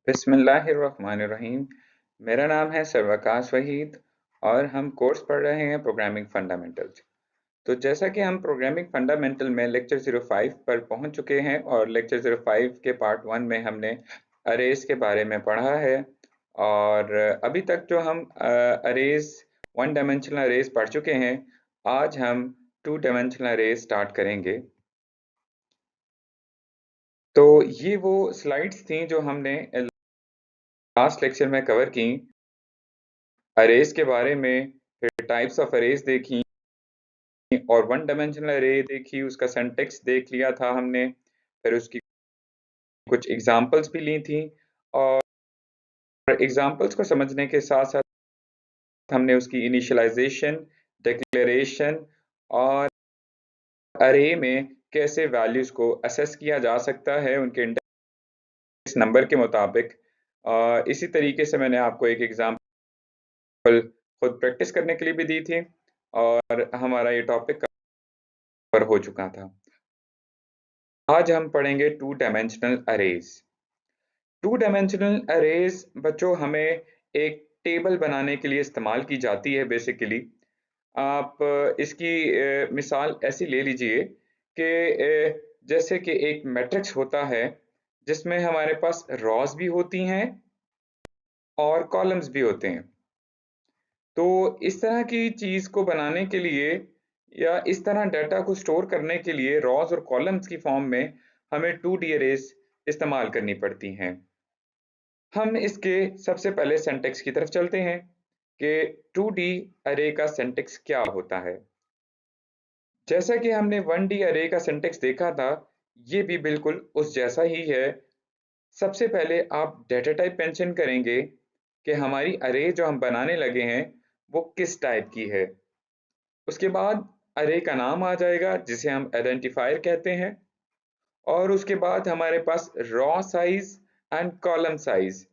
बिस्मिल्लाहिर्रहमानिर्रहीम। मेरा नाम है सरवकाश वहीद और हम कोर्स पढ़ रहे हैं प्रोग्रामिंग फंडामेंटल्स। तो जैसा कि हम प्रोग्रामिंग फंडामेंटल में लेक्चर 05 पर पहुंच चुके हैं और लेक्चर 05 के पार्ट 1 में हमने अरेज के बारे में पढ़ा है और अभी तक जो हम अरेज वन डायमेंशनल अरेज पढ़ चुके हैं, आज हम टू डायमेंशनल अरेज स्टार्ट करेंगे। तो ये वो स्लाइड्स थी जो हमने लास्ट लेक्चर में कवर की, अरेज के बारे में, फिर टाइप्स ऑफ अरेज देखी और वन डायमेंशनल अरे देखी, उसका सिंटैक्स देख लिया था हमने, फिर उसकी कुछ एग्जांपल्स भी ली थी और एग्जांपल्स को समझने के साथ साथ हमने उसकी इनिशियलाइजेशन, डिक्लेरेशन और अरे में कैसे वैल्यूज को असेस किया जा सकता है उनके इंडेक्स नंबर के मुताबिक। इसी तरीके से मैंने आपको एक एग्जांपल खुद प्रैक्टिस करने के लिए भी दी थी और हमारा ये टॉपिक कवर हो चुका था। आज हम पढ़ेंगे two dimensional arrays. Two dimensional arrays बच्चों हमें एक टेबल बनाने के लिए इस्तेमाल की जाती है। बेसिकली आप इसकी मिसाल ऐसी ले लीजिए कि जैसे कि एक मैट्रिक्स होता है जिसमें हमारे पास रॉज भी होती हैं और कॉलम्स भी होते हैं। तो इस तरह की चीज को बनाने के लिए या इस तरह डाटा को स्टोर करने के लिए रॉज और कॉलम्स की फॉर्म में हमें टू डी अरेज इस्तेमाल करनी पड़ती हैं। हम इसके सबसे पहले सिंटैक्स की तरफ चलते हैं कि टू डी अरे का सिंटैक्स क्या होता है। जैसा कि हमने वन डी अरे का सिंटैक्स देखा था, ये भी बिल्कुल उस जैसा ही है। सबसे पहले आप डेटा टाइप मेंशन करेंगे कि हमारी अरे जो हम बनाने लगे हैं वो किस टाइप की है। उसके बाद अरे का नाम आ जाएगा जिसे हम आइडेंटिफायर कहते हैं और उसके बाद हमारे पास row size and column size.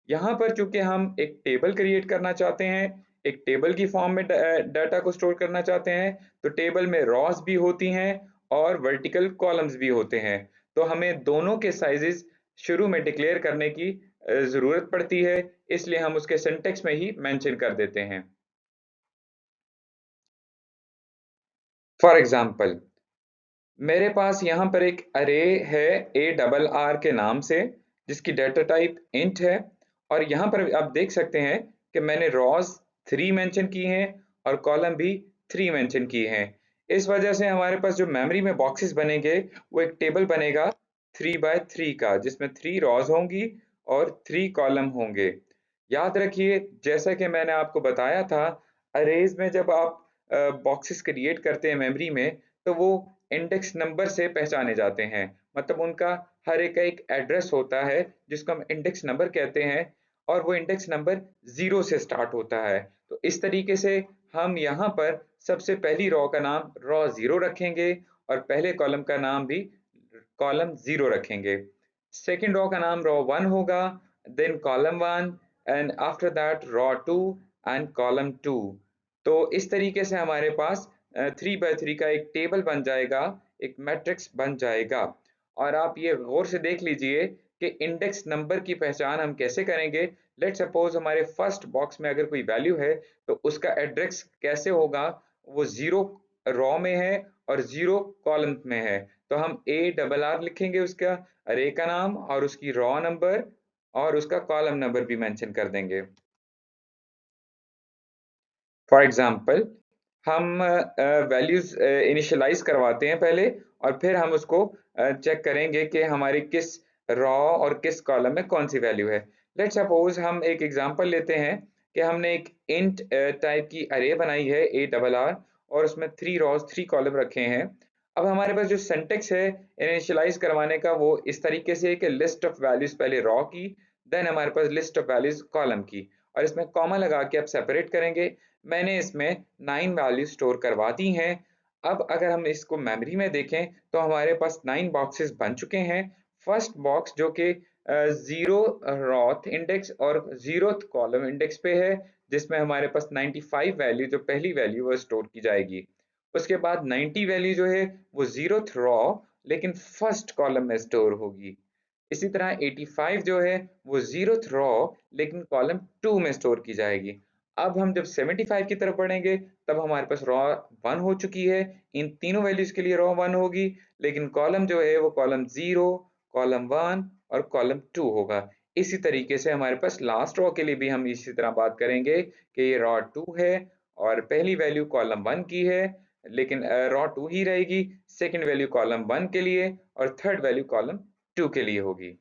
यहाँ पर चूंकि हम एक टेबल क्रिएट करना चाहते हैं, एक टेबल की फॉर्म में डाटा को स्टोर करना चाहते हैं, तो टेबल में रॉस भी होती हैं और वर्टिकल कॉलम्स भी होते हैं। तो हमें दोनों के साइजेस शुरू में डिक्लेयर करने की जरूरत पड़ती है, इसलिए हम उसके सिंटैक्स में ही मेंशन कर देते हैं। फॉर एग्जाम्पल, मेरे पास यहाँ पर एक अरे है ARR के नाम से जिसकी डेटा टाइप इंट है और यहाँ पर आप देख सकते हैं कि मैंने रॉज 3 मेंशन की हैं और कॉलम भी 3 मेंशन की हैं। इस वजह से हमारे पास जो मेमोरी में बॉक्सेस बनेंगे वो एक टेबल बनेगा 3 बाय 3 का, जिसमें 3 रॉज होंगी और 3 कॉलम होंगे। याद रखिए, जैसा कि मैंने आपको बताया था, अरेज में जब आप बॉक्सेस क्रिएट करते हैं मेमोरी में, तो वो इंडेक्स नंबर से पहचाने जाते हैं। मतलब उनका हर एक का एक एड्रेस होता है जिसको हम इंडेक्स नंबर कहते हैं और वो इंडेक्स नंबर 0 से स्टार्ट होता है। तो इस तरीके से हम यहाँ पर सबसे पहली रो का नाम रॉ 0 रखेंगे और पहले कॉलम का नाम भी कॉलम 0 रखेंगे। सेकेंड रो का नाम रॉ 1 होगा, then column 1 and after that row 2 and column 2। तो इस तरीके से हमारे पास 3 बाय 3 का एक टेबल बन जाएगा, एक मैट्रिक्स बन जाएगा। और आप ये गौर से देख लीजिए कि इंडेक्स नंबर की पहचान हम कैसे करेंगे। लेट सपोज हमारे फर्स्ट बॉक्स में अगर कोई वैल्यू है तो उसका एड्रेस कैसे होगा, वो 0 रॉ में है और 0 कॉलम में है, तो हम ARR लिखेंगे उसका अरे का नाम और उसकी रॉ नंबर और उसका कॉलम नंबर भी मेंशन कर देंगे। फॉर एग्जाम्पल, हम वैल्यूज इनिशियलाइज करवाते हैं पहले और फिर हम उसको चेक करेंगे कि हमारी किस रॉ और किस कॉलम में कौन सी वैल्यू है। लेट सपोज हम एक एग्जांपल लेते हैं कि हमने एक इंट टाइप की अरे बनाई है ARR और उसमें 3 रॉज 3 कॉलम रखे हैं। अब हमारे पास जो सिंटैक्स है इनिशियलाइज करवाने का वो इस तरीके से है कि लिस्ट ऑफ वैल्यूज पहले रॉ की, देन हमारे पास लिस्ट ऑफ वैल्यूज कॉलम की, और इसमें कॉमा लगा के आप सेपरेट करेंगे। मैंने इसमें 9 वैल्यू स्टोर करवा दी हैं। अब अगर हम इसको मेमोरी में देखें तो हमारे पास 9 बॉक्सेस बन चुके हैं। फर्स्ट बॉक्स जो कि 0 रॉथ इंडेक्स और 0th कॉलम इंडेक्स पे है, जिसमें हमारे पास 95 वैल्यू, जो पहली वैल्यू वो स्टोर की जाएगी। उसके बाद 90 वैल्यू जो है वो 0th रॉ लेकिन फर्स्ट कॉलम में स्टोर होगी। इसी तरह 85 जो है वो 0th रॉ लेकिन कॉलम 2 में स्टोर की जाएगी। अब हम जब 75 की तरफ बढ़ेंगे तब हमारे पास रॉ 1 हो चुकी है। इन तीनों वैल्यूज के लिए रॉ 1 होगी, लेकिन कॉलम जो है वो कॉलम 0, कॉलम 1 और कॉलम 2 होगा। इसी तरीके से हमारे पास लास्ट रॉ के लिए भी हम इसी तरह बात करेंगे कि ये रॉ 2 है और पहली वैल्यू कॉलम 1 की है, लेकिन रॉ 2 ही रहेगी। सेकंड वैल्यू कॉलम 1 के लिए और थर्ड वैल्यू कॉलम 2 के लिए होगी।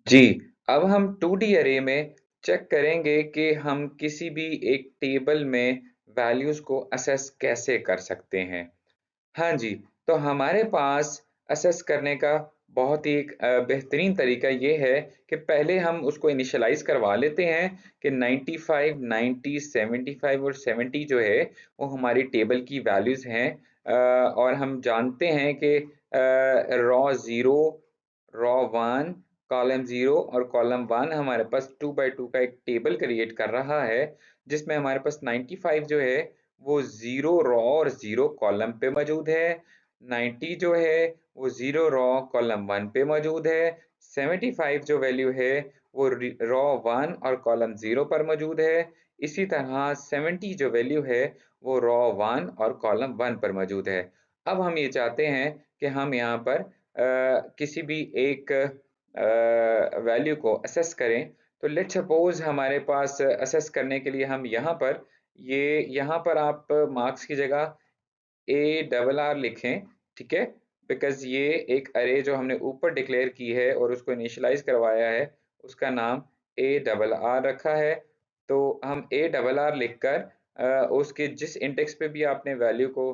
जी, अब हम 2D अरे में चेक करेंगे कि हम किसी भी एक टेबल में वैल्यूज को असेस कैसे कर सकते हैं। हाँ जी, तो हमारे पास असेस करने का बहुत ही एक बेहतरीन तरीका ये है कि पहले हम उसको इनिशियलाइज़ करवा लेते हैं कि 95, 90, 75 और 70 जो है वो हमारी टेबल की वैल्यूज़ हैं। और हम जानते हैं कि रॉ 0, रॉ 1, कॉलम 0 और कॉलम 1 हमारे पास 2 बाय 2 का एक टेबल क्रिएट कर रहा है, जिसमें हमारे पास 95 जो है वो 0 रॉ और 0 कॉलम पे मौजूद है। 90 जो है वो 0 रॉ कॉलम 1 पे मौजूद है। 75 जो वैल्यू है वो रॉ 1 और कॉलम 0 पर मौजूद है। इसी तरह 70 जो वैल्यू है वो रॉ 1 और कॉलम 1 पर मौजूद है। अब हम ये चाहते हैं कि हम यहाँ पर किसी भी एक वैल्यू को असेस करें। तो लेट्स सपोज हमारे पास असेस करने के लिए हम यहाँ पर आप मार्क्स की जगह ए डबल आर लिखें, ठीक है? बिकॉज़ ये एक अरे जो हमने ऊपर डिक्लेयर की है और उसको इनिशियलाइज़ करवाया है, उसका नाम ए डबल आर रखा है। तो हम ए डबल आर लिखकर उसके जिस इंडेक्स पे भी आपने वैल्यू को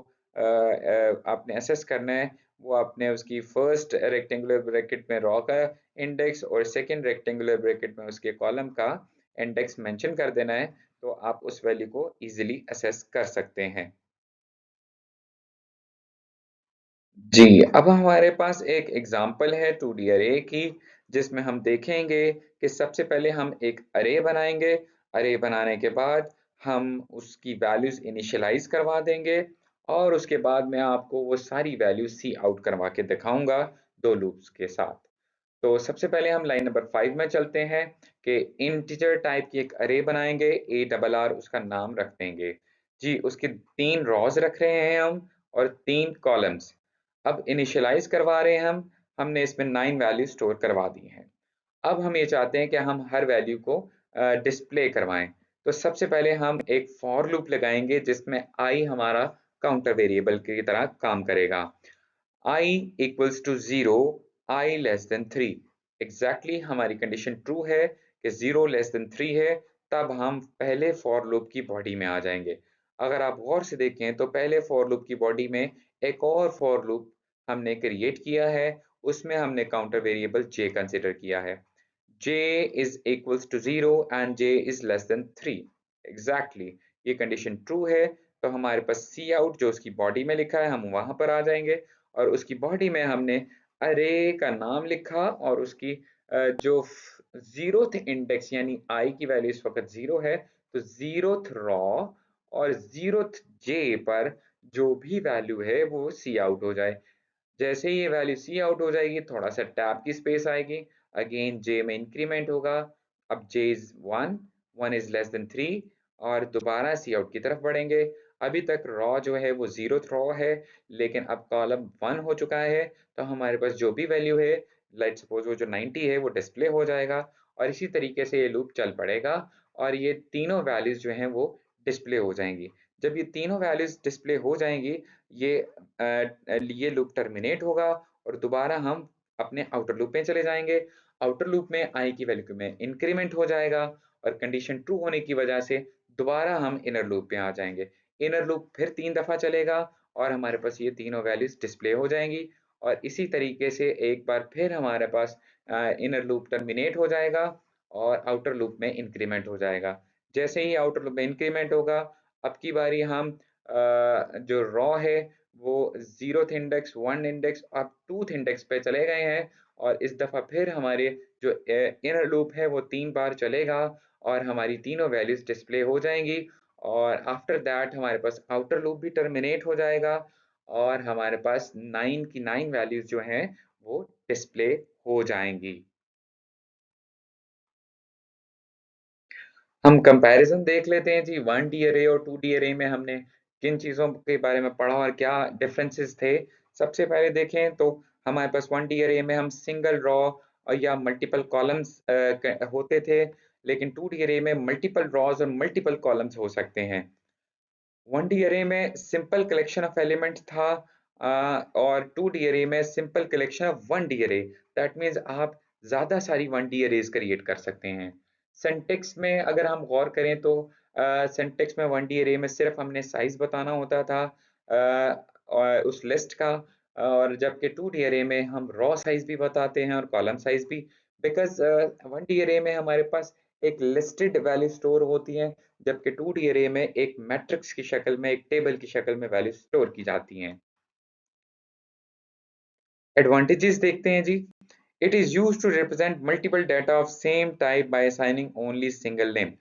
आपने असेस करना है, वो आपने उसकी फर्स्ट रेक्टेंगुलर ब्रैकेट में रॉ का इंडेक्स और सेकंड रेक्टेंगुलर ब्रैकेट में उसके कॉलम का इंडेक्स मेंशन कर देना है, तो आप उस वैल्यू को ईज़िली असेस कर सकते हैं। जी, अब हमारे पास एक एग्ज़ाम्पल है 2D अरे की, जिसमें हम देखेंगे कि सबसे पहले हम एक अरे बनाएँगे। अरे बनाने के बाद हम उसकी वैल्यूज़ इनिशियलाइज़ करवा देंगे और उसके बाद मैं आपको वो सारी वैल्यूज़ सी आउट करवा के दिखाऊँगा 2 लूप्स के साथ। तो सबसे पहले हम लाइन नंबर 5 में चलते हैं कि इंटीजर टाइप की एक अरे बनाएँगे, ए डबल आर उसका नाम रख देंगे। जी, उसके 3 रॉज़ रख रहे हैं हम और 3 कॉलम्स। अब इनिशियलाइज़ करवा रहे हैं हमने इसमें 9 वैल्यू स्टोर करवा दी हैं। अब हम ये चाहते हैं कि हम हर वैल्यू को डिस्प्ले करवाएँ। तो सबसे पहले हम एक फॉर लूप लगाएँगे जिसमें i हमारा काउंटर वेरिएबल की तरह काम करेगा। I equals to 0, I less than 3। Exactly हमारी कंडीशन ट्रू है कि 0 लेस देन 3 है, तब हम पहले फॉर लूप की बॉडी में आ जाएंगे। अगर आप गौर से देखें तो पहले फॉर लूप की बॉडी में एक और फॉर लूप हमने क्रिएट किया है, उसमें हमने काउंटर वेरिएबल j कंसिडर किया है। j is equals to 0 and j is less than 3। Exactly ये कंडीशन ट्रू है, तो हमारे पास सी आउट जो उसकी बॉडी में लिखा है हम वहां पर आ जाएंगे और उसकी बॉडी में हमने अरे का नाम लिखा और उसकी जो जीरोथ इंडेक्स यानी आई की वैल्यू इस वक्त 0 है, तो जीरोथ रॉ और जीरोथ जे पर जो भी वैल्यू है वो सी आउट हो जाए। जैसे ही ये वैल्यू सी आउट हो जाएगी, थोड़ा सा टैब की स्पेस आएगी, अगेन जे में इंक्रीमेंट होगा। अब जे इज 1, 1 इज लेस देन 3 और दोबारा सी आउट की तरफ बढ़ेंगे। अभी तक रॉ जो है वो जीरो रॉ है, लेकिन अब कॉलम 1 हो चुका है, तो हमारे पास जो भी वैल्यू है, लेट्स सपोज वो जो 90 है वो डिस्प्ले हो जाएगा और इसी तरीके से ये लूप चल पड़ेगा और ये तीनों वैल्यूज जो हैं वो डिस्प्ले हो जाएंगी। जब ये तीनों वैल्यूज डिस्प्ले हो जाएंगी, ये ये लूप टर्मिनेट होगा और दोबारा हम अपने आउटर लूप में चले जाएंगे। आउटर लूप में आई की वैल्यू में इंक्रीमेंट हो जाएगा और कंडीशन ट्रू होने की वजह से दोबारा हम इनर लूप में आ जाएंगे। इनर लूप फिर 3 दफा चलेगा और हमारे पास ये तीनों वैल्यूज डिस्प्ले हो जाएंगी और इसी तरीके से एक बार फिर हमारे पास इनर लूप टर्मिनेट हो जाएगा और आउटर लूप में इंक्रीमेंट हो जाएगा। जैसे ही आउटर लूप में इंक्रीमेंट होगा, अब की बारी हम जो रॉ है वो 0th इंडेक्स, 1 इंडेक्स और 2th इंडेक्स पे चले गए हैं और इस दफ़ा फिर हमारे जो इनर लूप है वो 3 बार चलेगा और हमारी तीनों वैल्यूज़ डिस्प्ले हो जाएँगी और आफ्टर दैट हमारे पास आउटर लूप भी टर्मिनेट हो जाएगा और हमारे पास 9 की 9 वैल्यूज जो हैं वो डिस्प्ले हो जाएंगी। हम कंपैरिजन देख लेते हैं जी, 1D अरे और 2D अरे में हमने किन चीज़ों के बारे में पढ़ा और क्या डिफरेंसेस थे। सबसे पहले देखें तो हमारे पास 1D अरे में हम सिंगल रॉ या मल्टीपल कॉलम्स होते थे, लेकिन 2D अरे में मल्टीपल रॉज और मल्टीपल कॉलम्स हो सकते हैं। 1D अरे में सिंपल कलेक्शन ऑफ एलिमेंट्स था, और 2D अरे में सिंपल कलेक्शन ऑफ 1D अरे। दैट मीन्स आप ज़्यादा सारी 1D अरेज क्रिएट कर सकते हैं। सिंटैक्स में अगर हम गौर करें तो सिंटैक्स में 1D अरे में सिर्फ हमने साइज बताना होता था और उस लिस्ट का, और जबकि 2D अरे में हम रॉ साइज भी बताते हैं और कॉलम साइज भी, बिकॉज 1D अरे में हमारे पास एक लिस्टेड वैल्यू स्टोर होती है, जबकि 2D अरे में एक मैट्रिक्स की शक्ल में, एक टेबल की शक्ल में वैल्यू स्टोर की जाती हैं। एडवांटेजेस देखते हैं जी। It is used to represent multiple data of same type by assigning only single name.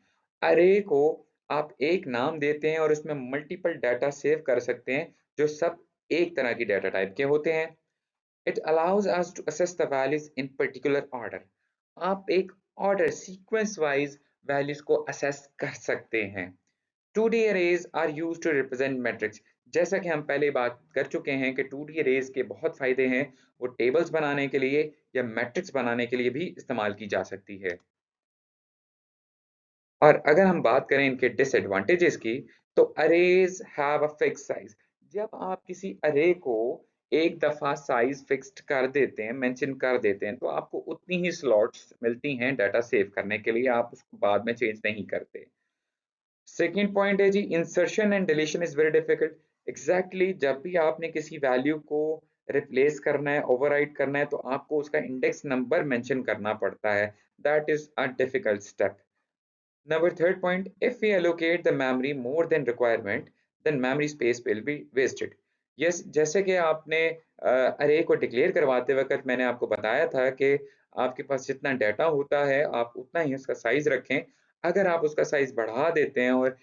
Array को आप एक नाम देते हैं और उसमें मल्टीपल डाटा सेव कर सकते हैं जो सब एक तरह की डाटा टाइप के होते हैं। It allows us to assess the values in particular order. आप एक ऑर्डर सीक्वेंस वाइज वैल्यूज को असेस कर सकते हैं। 2D arrays are used to represent matrix। जैसा कि हम पहले बात कर चुके हैं कि 2D arrays के बहुत फायदे हैं, वो टेबल्स बनाने के लिए या मैट्रिक्स बनाने के लिए भी इस्तेमाल की जा सकती है। और अगर हम बात करें इनके डिसएडवांटेजेस की, तो arrays have a fix size. जब आप किसी अरे को एक दफा साइज फिक्स्ड कर देते हैं, मेंशन कर देते हैं, तो आपको उतनी ही स्लॉट्स मिलती हैं डाटा सेव करने के लिए, आप उसको बाद में चेंज नहीं करते। सेकेंड पॉइंट है जी, insertion and deletion is very difficult. Exactly जब भी आपने किसी वैल्यू को रिप्लेस करना है, ओवरराइट करना है, तो आपको उसका इंडेक्स नंबर मेंशन करना पड़ता है। That is a difficult step. Number third point, if we allocate the memory more than requirement, then memory space will be wasted. Yes, जैसे कि आपने अरे को डिक्लेयर करवाते वक्त मैंने आपको बताया था कि आपके पास जितना डाटा होता है आप उतना ही उसका साइज रखें। अगर आप उसका साइज बढ़ा देते हैं और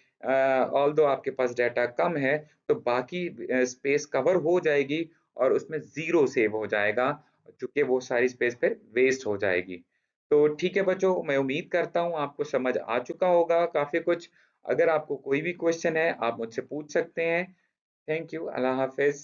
ऑल्दो आपके पास डाटा कम है, तो बाकी स्पेस कवर हो जाएगी और उसमें ज़ीरो सेव हो जाएगा, चूँकि वो सारी स्पेस फिर वेस्ट हो जाएगी। तो ठीक है बच्चों, मैं उम्मीद करता हूँ आपको समझ आ चुका होगा काफ़ी कुछ। अगर आपको कोई भी क्वेश्चन है, आप मुझसे पूछ सकते हैं। थैंक यू, अल्लाह हाफ़िज़।